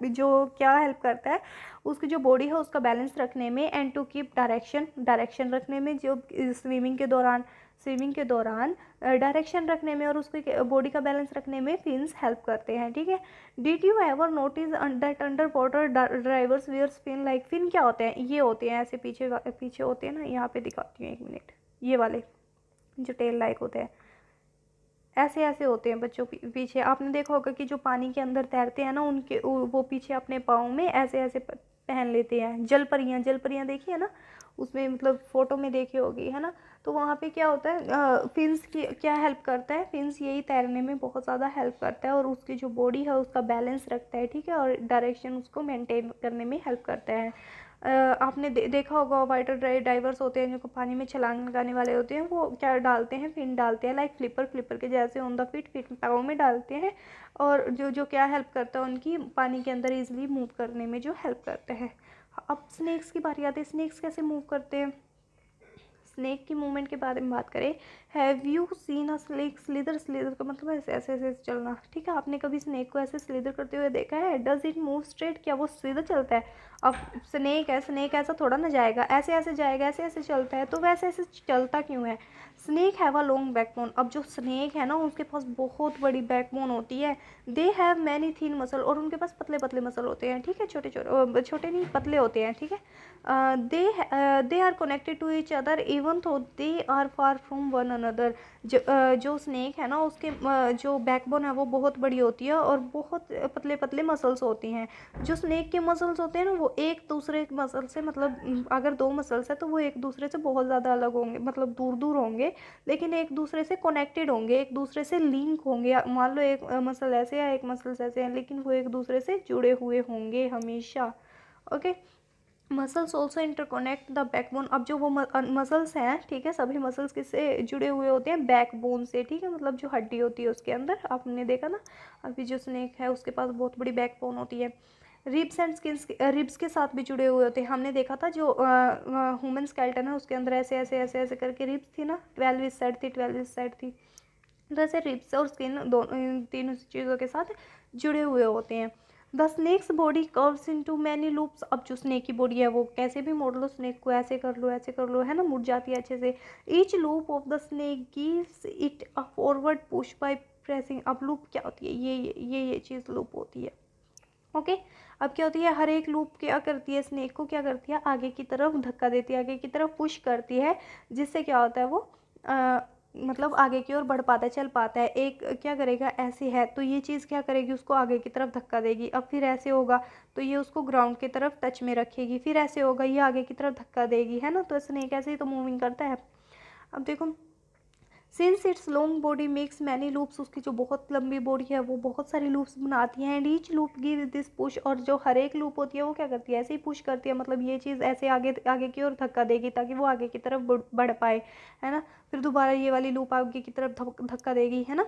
जो क्या हेल्प करता है, उसकी जो बॉडी है उसका बैलेंस रखने में, एंड टू कीप डायरेक्शन रखने में, जो स्विमिंग के दौरान डायरेक्शन रखने में और उसकी बॉडी का बैलेंस रखने में फिन्स हेल्प करते हैं। ठीक है, did you ever notice that under water drivers wears fin, like fin क्या होते हैं, ये होते हैं ऐसे पीछे होते हैं ना, यहाँ पे दिखाती हूँ, एक मिनट, ये वाले जो टेल लाइक होते हैं, ऐसे ऐसे होते हैं बच्चों पीछे। आपने देखा होगा कि जो पानी के अंदर तैरते हैं ना, वो पीछे अपने पाँव में ऐसे ऐसे पहन लेते हैं, जल परियाँ देखी है ना, उसमें मतलब फ़ोटो में देखी होगी, है ना। तो वहाँ पे क्या होता है, फिन्स की क्या हेल्प करता है, फिन्स यही तैरने में बहुत ज़्यादा हेल्प करता है और उसकी जो बॉडी है उसका बैलेंस रखता है, ठीक है, और डायरेक्शन उसको मेंटेन करने में हेल्प करता है। आपने देखा होगा वाटर डाइवर्स होते हैं जो पानी में छलांग लगाने वाले होते हैं, वो क्या डालते हैं, फिन डालते हैं, लाइक फ्लिपर के जैसे ऑन द फिट पाँव में डालते हैं, और जो जो क्या हेल्प करता है उनकी पानी के अंदर इजीली मूव करने में जो हेल्प करता है। अब स्नेक्स की बारी आती है, स्नेक्स कैसे मूव करते हैं। स्नेक की मूवमेंट के बारे में बात करें, have you seen a snake slither, slither का मतलब ऐसे ऐसे ऐसे चलना, ठीक है। आपने कभी स्नेक को ऐसे स्लिदर करते हुए देखा है। डज इट मूव स्ट्रेट, क्या वो सीधा चलता है। अब स्नेक है, स्नेक ऐसा थोड़ा ना जाएगा, ऐसे ऐसे जाएगा, ऐसे ऐसे चलता है, तो वैसे ऐसे चलता क्यों है। Snake have a long backbone, अब जो स्नेक है ना उसके पास बहुत बड़ी बैकबोन होती है। They have many thin muscle, और उनके पास पतले पतले मसल होते हैं, ठीक है, छोटे छोटे, छोटे नहीं पतले होते हैं, ठीक है। They are connected to each other even though they are far from one another. जो स्नेक है ना उसके जो बैकबोन है वो बहुत बड़ी होती है और बहुत पतले पतले मसल्स होती हैं। जो स्नेक के मसल्स होते हैं ना वो एक दूसरे मसल से, मतलब अगर दो मसल्स है तो वो एक दूसरे से बहुत ज़्यादा अलग होंगे, मतलब दूर दूर होंगे, लेकिन एक दूसरे से कनेक्टेड होंगे, एक दूसरे से लिंक होंगे। मान लो एक मसल ऐसे है, एक मसल्स ऐसे हैं, लेकिन वो एक दूसरे से जुड़े हुए होंगे हमेशा। Okay, muscles also interconnect the backbone, अब जो वो मसल्स हैं, ठीक है, सभी मसल्स किससे जुड़े हुए होते हैं, बैकबोन से, ठीक है, मतलब जो हड्डी होती है उसके अंदर। आपने देखा ना अभी जो स्नेक है उसके पास बहुत बड़ी बैकबोन होती है। रिब्स एंड स्किन्स, रिब्स के साथ भी जुड़े हुए होते हैं। हमने देखा था जो ह्यूमन स्केलेटन है उसके अंदर ऐसे ऐसे ऐसे ऐसे करके रिब्स थी ना, 12 इस साइड थी, 12 इस साइड थी। वैसे रिब्स और स्किन दोनों तीनों चीज़ों के साथ जुड़े हुए होते हैं। The snake's body curves into many loops, अब जो स्नेक की बॉडी है वो कैसे भी मोड़ लो, स्नेक को ऐसे कर लो, ऐसे कर लो, है ना, मुड़ जाती है अच्छे से। Each loop of the snake gives it a forward push by pressing, अब लूप क्या होती है, ये चीज़ लूप होती है। ओके, अब क्या होती है, हर एक लूप क्या करती है, स्नेक को क्या करती है, आगे की तरफ धक्का देती है, आगे की तरफ पुश करती है, जिससे क्या होता है वो मतलब आगे की ओर बढ़ पाता है, चल पाता है। एक क्या करेगा, ऐसे है तो ये चीज़ क्या करेगी, उसको आगे की तरफ धक्का देगी। अब फिर ऐसे होगा तो ये उसको ग्राउंड की तरफ टच में रखेगी, फिर ऐसे होगा ये आगे की तरफ धक्का देगी, है ना। तो स्नेक ऐसे ही तो मूविंग करता है। अब देखो, since it's long body makes many loops, उसकी जो बहुत लंबी बॉडी है वो बहुत सारी लूप्स बनाती है। And each loop give this push, और जो हर एक लूप होती है वो क्या करती है, ऐसे ही पुश करती है, मतलब ये चीज़ ऐसे आगे आगे की ओर धक्का देगी ताकि वो आगे की तरफ बढ़ पाए, है ना। फिर दोबारा ये वाली लूप आगे की तरफ धक्का देगी, है ना।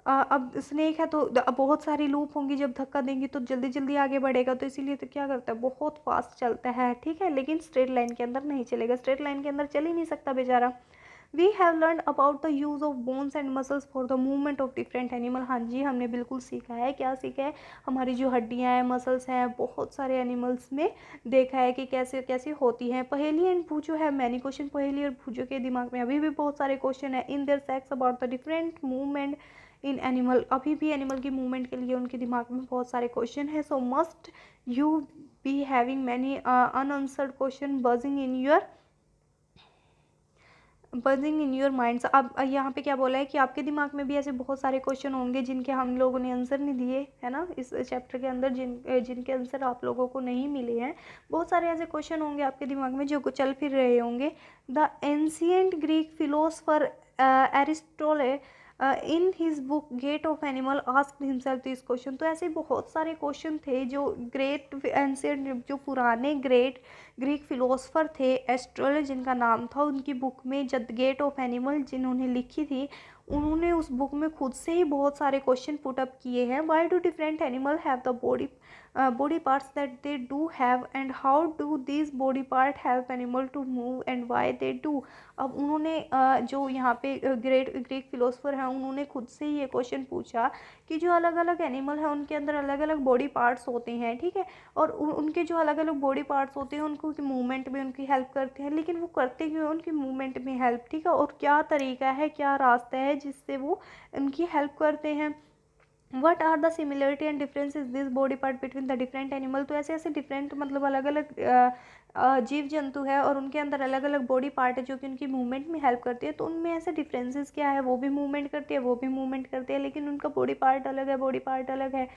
अब स्नेक है तो बहुत सारी लूप होंगी, जब धक्का देंगी तो जल्दी जल्दी आगे बढ़ेगा, तो इसीलिए तो क्या करता है, बहुत फास्ट चलता है, ठीक है, लेकिन स्ट्रेट लाइन के अंदर नहीं चलेगा, स्ट्रेट लाइन के अंदर चल ही नहीं सकता बेचारा। We have learn about the use of bones and muscles for the movement of different animal, हाँ जी हमने बिल्कुल सीखा है, क्या सीखा है, हमारी जो हड्डियाँ हैं, मसल्स हैं, बहुत सारे एनिमल्स में देखा है कि कैसे कैसे होती हैं। पहेली एंड भूजो है मैनी क्वेश्चन, पहेली और भूजो के दिमाग में अभी भी बहुत सारे क्वेश्चन है। In their sex about the different movement in animal, अभी भी एनिमल की मूवमेंट के लिए उनके दिमाग में बहुत सारे क्वेश्चन है। सो must you be having many unanswered question buzzing in your minds. अब यहाँ पे क्या बोला है कि आपके दिमाग में भी ऐसे बहुत सारे क्वेश्चन होंगे जिनके हम लोगों ने आंसर नहीं दिए, है ना, इस चैप्टर के अंदर, जिनके आंसर आप लोगों को नहीं मिले हैं। बहुत सारे ऐसे क्वेश्चन होंगे आपके दिमाग में जो चल फिर रहे होंगे। The ancient Greek philosopher Aristotle in his book gait of animal asked himself this question, तो ऐसे बहुत सारे क्वेश्चन थे जो ग्रेट एंशियंट, जो पुराने ग्रेट ग्रीक फिलोसफर थे, एस्ट्रोल जिनका नाम था, उनकी बुक में द गेट ऑफ एनिमल जिन्होंने लिखी थी, उन्होंने उस बुक में खुद से ही बहुत सारे क्वेश्चन पुट अप किए हैं। Why do different animal have the body parts that they do have, and how do this body part help animal to move, and why they do. अब उन्होंने जो यहाँ पे ग्रीक फिलोसफर हैं उन्होंने खुद से ही ये क्वेश्चन पूछा कि जो अलग अलग एनिमल हैं उनके अंदर अलग अलग बॉडी पार्ट्स होते हैं, ठीक है, और उनके जो अलग अलग बॉडी पार्ट्स होते हैं उनको मूवमेंट में उनकी हेल्प करते हैं, लेकिन वो करते क्यों हैं उनकी मूवमेंट में हेल्प, ठीक है, और क्या तरीका है, क्या रास्ता है जिससे वो उनकी हेल्प करते हैं। What are the similarity and differences this body part between the different animal, तो ऐसे ऐसे डिफरेंट मतलब अलग अलग जीव जंतु है और उनके अंदर अलग अलग बॉडी पार्ट है जो कि उनकी मूवमेंट में हेल्प करती है, तो उनमें ऐसे डिफरेंसेस क्या है, वो भी मूवमेंट करती है, वो भी मूवमेंट करते हैं, लेकिन उनका बॉडी पार्ट अलग है, बॉडी पार्ट अलग है,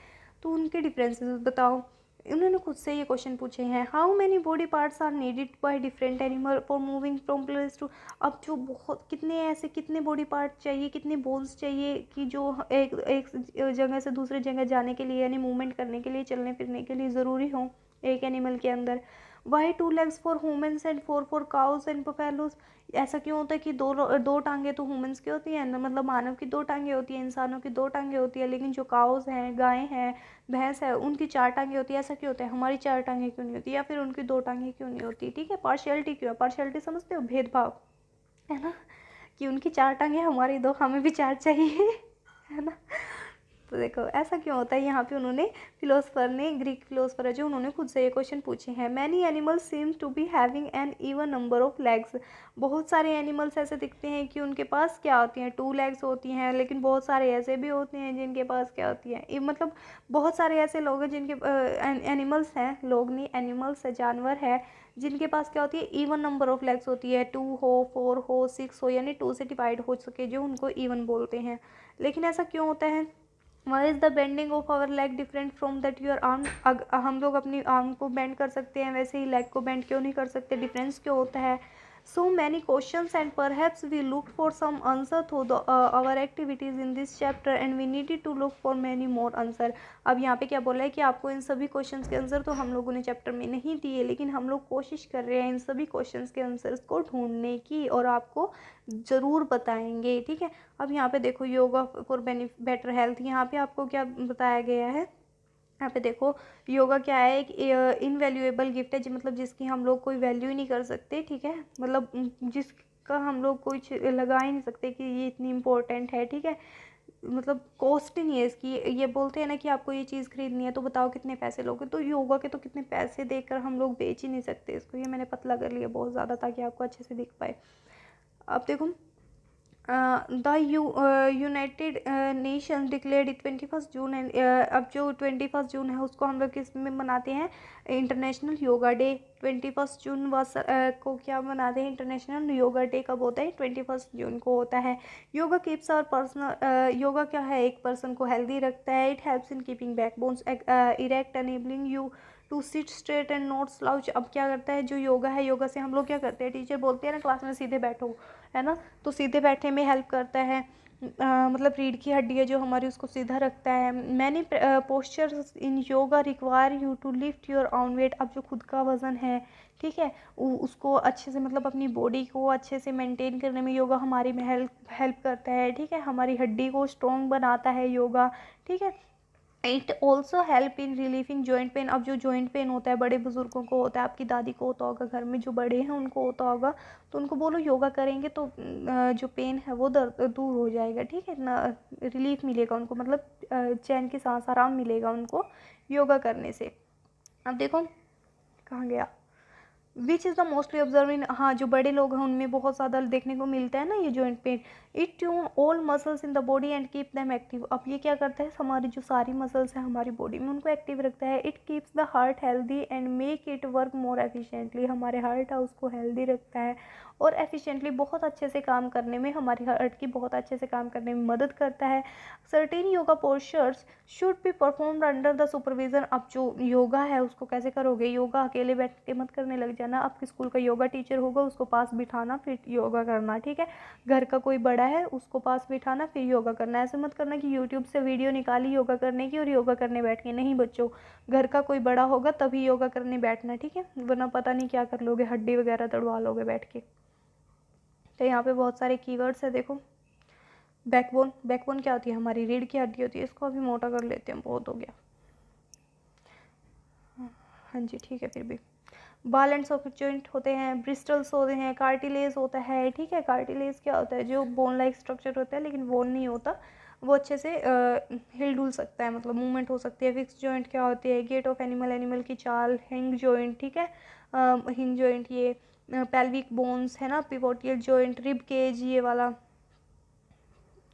तो उनके डिफरेंसेस बताओ। उन्होंने खुद से ये क्वेश्चन पूछे हैं, how many body parts are needed by different animal for moving from place to. अब जो बहुत कितने बॉडी पार्ट चाहिए, कितने बोन्स चाहिए कि जो एक एक जगह से दूसरे जगह जाने के लिए यानी मूवमेंट करने के लिए, चलने फिरने के लिए ज़रूरी हो एक एनिमल के अंदर। Why 2 legs for humans and 4 for cows and buffaloes. ऐसा क्यों होता है कि दो टांगें तो ह्यूमन्स की होती हैं, मतलब मानव की 2 टांगें होती हैं, इंसानों की 2 टांगें होती है, लेकिन जो काउस हैं, गायें हैं, भैंस है, उनकी 4 टांगें होती है। ऐसा क्यों होता है, हमारी 4 टांगें क्यों नहीं होती, या फिर उनकी 2 टांगें क्यों नहीं होती। ठीक है, पार्शियलिटी क्यों है, पार्शियलिटी समझते हो, भेदभाव, है ना, कि उनकी 4 टांगें हमारी 2, हमें भी 4 चाहिए, है ना। तो देखो ऐसा क्यों होता है, यहाँ पे उन्होंने फिलोसफर ने, ग्रीक फिलोसफर है जो, उन्होंने खुद से ये क्वेश्चन पूछे हैं। Many animals seems to be having an even number of legs. बहुत सारे एनिमल्स ऐसे दिखते हैं कि उनके पास क्या होती हैं, 2 legs होती हैं, लेकिन बहुत सारे ऐसे भी होते हैं जिनके पास क्या होती है, मतलब बहुत सारे ऐसे लोग हैं जिनके एनिमल्स हैं, लोग नहीं, एनिमल्स है, जानवर है, जिनके पास क्या होती है, इवन नंबर ऑफ लेग्स होती है, 2 हो, 4 हो, 6 हो, यानी 2 से डिवाइड हो सके, जो उनको इवन बोलते हैं। लेकिन ऐसा क्यों होता है, why is the bending of our leg different from that your arm. हम लोग अपनी आर्म को बेंड कर सकते हैं, वैसे ही लेग को बेंड क्यों नहीं कर सकते, डिफरेंस क्यों होता है। So many questions and perhaps we look for some answer through our activities in this chapter and we needed to look for many more answer. अब यहाँ पे क्या बोला है कि आपको इन सभी क्वेश्चंस के आंसर तो हम लोगों ने चैप्टर में नहीं दिए, लेकिन हम लोग कोशिश कर रहे हैं इन सभी क्वेश्चंस के आंसर्स को ढूंढने की, और आपको ज़रूर बताएंगे। ठीक है, अब यहाँ पे देखो, योगा फॉर बेटर हेल्थ, यहाँ पे आपको क्या बताया गया है, यहाँ पे देखो, योगा क्या है, एक इनवैल्यूएबल गिफ्ट है, मतलब जिसकी हम लोग कोई वैल्यू ही नहीं कर सकते। ठीक है, मतलब जिसका हम लोग कुछ लगा ही नहीं सकते कि ये इतनी इम्पोर्टेंट है। ठीक है, मतलब कॉस्ट नहीं है इसकी। ये बोलते हैं ना कि आपको ये चीज़ खरीदनी है तो बताओ कितने पैसे लोगे, तो योगा के तो कितने पैसे देकर हम लोग बेच ही नहीं सकते इसको। ये मैंने पतला कर लिया बहुत ज़्यादा ताकि आपको अच्छे से दिख पाए। अब देखो, the United nation declared 21 June and अब जो 21 जून है उसको हम लोग किस में मनाते हैं, इंटरनेशनल योगा डे। 21 जून को क्या मनाते हैं, इंटरनेशनल योगा डे कब होता है, 21 जून को होता है। Yoga keeps our personal, yoga क्या है, एक पर्सन को हेल्दी रखता है। It helps in keeping back bones erect enabling you to sit straight and not slouch. अब क्या करता है जो योगा है, योगा से हम लोग क्या करते हैं, टीचर बोलते हैं ना क्लास में सीधे बैठो, है ना, तो सीधे बैठने में हेल्प करता है। मतलब रीढ़ की हड्डी है जो हमारी, उसको सीधा रखता है। Many postures in yoga require you to lift your own weight. अब जो खुद का वज़न है, ठीक है, उसको अच्छे से, मतलब अपनी बॉडी को अच्छे से मेंटेन करने में योगा हमारी में हेल्प करता है। ठीक है, हमारी हड्डी को स्ट्रॉन्ग बनाता है योगा। ठीक है, it also help in relieving joint pain. अब जो जॉइंट पेन होता है बड़े बुजुर्गों को होता है, आपकी दादी को होता होगा, घर में जो बड़े हैं उनको होता होगा, तो उनको बोलो योगा करेंगे तो जो पेन है वो दर्द दूर हो जाएगा। ठीक है ना, रिलीफ मिलेगा उनको, मतलब चैन की सांस, आराम मिलेगा उनको योगा करने से। अब देखो कहाँ गया, which is the mostly observe in, हाँ जो बड़े लोग हैं उनमें बहुत ज़्यादा देखने को मिलता है ना ये joint pain. It tune all muscles in the body and keep them active. अब ये क्या करता है, हमारी जो सारी मसल्स हैं हमारी बॉडी में उनको एक्टिव रखता है। It keeps the heart healthy and make it work more efficiently. हमारे हार्ट है उसको हेल्दी रखता है और एफिशिएंटली बहुत अच्छे से काम करने में, हमारी हार्ट की बहुत अच्छे से काम करने में मदद करता है। Certain yoga postures should be performed under the supervision. अब जो योगा है उसको कैसे करोगे, योगा अकेले बैठ के मत करने लग जाना, आपके स्कूल का योगा टीचर होगा उसको पास बिठाना फिर योगा करना। ठीक है, घर का कोई बड़ा है उसको पास बिठाना फिर योगा करना। ऐसे मत करना कि यूट्यूब से वीडियो निकाली योगा करने की और योगा करने बैठ के, नहीं बच्चों, घर का कोई बड़ा होगा तभी योगा करने बैठना। ठीक है, वरना पता नहीं क्या कर लोगे, हड्डी वगैरह तड़वा लोगे बैठ के। तो यहाँ पे बहुत सारे कीवर्ड्स है, देखो बैकबोन, बैकबोन क्या होती है, हमारी रीढ़ की हड्डी होती है, इसको अभी मोटा कर लेते हैं, बहुत हो गया। हाँ जी ठीक है, फिर भी बाल एंड सॉकेट जॉइंट होते हैं, ब्रिस्टल्स होते हैं, कार्टिलेज होता है। ठीक है, कार्टिलेज क्या होता है, जो बोन लाइक स्ट्रक्चर होता है लेकिन बोन नहीं होता, वो अच्छे से हिल डुल सकता है, मतलब मूवमेंट हो सकती है। फिक्स जॉइंट क्या होती है, गेट ऑफ एनिमल, एनिमल की चाल। हिंग जॉइंट, ठीक है, हिंग जॉइंट ये पेल्विक बोन्स है ना, पिवोटियल जॉइंट, रिब केज ये वाला,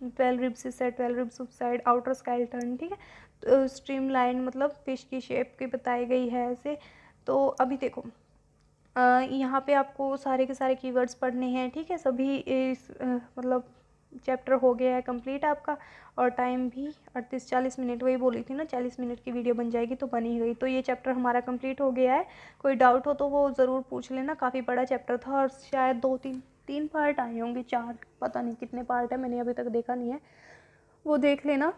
12 रिब्स इस साइड 12 रिब्स उस साइड, आउटर स्केलेटन। ठीक है, तो स्ट्रीम लाइन मतलब फिश की शेप की बताई गई है ऐसे। तो अभी देखो यहाँ पे आपको सारे के सारे कीवर्ड्स पढ़ने हैं। ठीक है, सभी इस मतलब चैप्टर हो गया है कंप्लीट आपका, और टाइम भी 38-40 मिनट, वही बोली थी ना 40 मिनट की वीडियो बन जाएगी तो बन ही गई। तो ये चैप्टर हमारा कंप्लीट हो गया है। कोई डाउट हो तो वो ज़रूर पूछ लेना, काफ़ी बड़ा चैप्टर था और शायद 2-3 पार्ट आए होंगे, 4 पता नहीं कितने पार्ट है, मैंने अभी तक देखा नहीं है, वो देख लेना।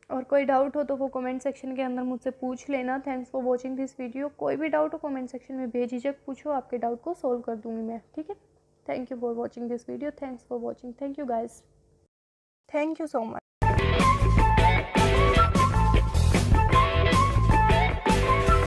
और कोई डाउट हो तो वो कमेंट सेक्शन के अंदर मुझसे पूछ लेना। Thanks for watching this video. कोई भी डाउट हो कमेंट सेक्शन में बेझिझक पूछो, आपके डाउट को सॉल्व कर दूँगी मैं, ठीक है। Thank you for watching this video, thanks for watching, thank you guys, thank you so much.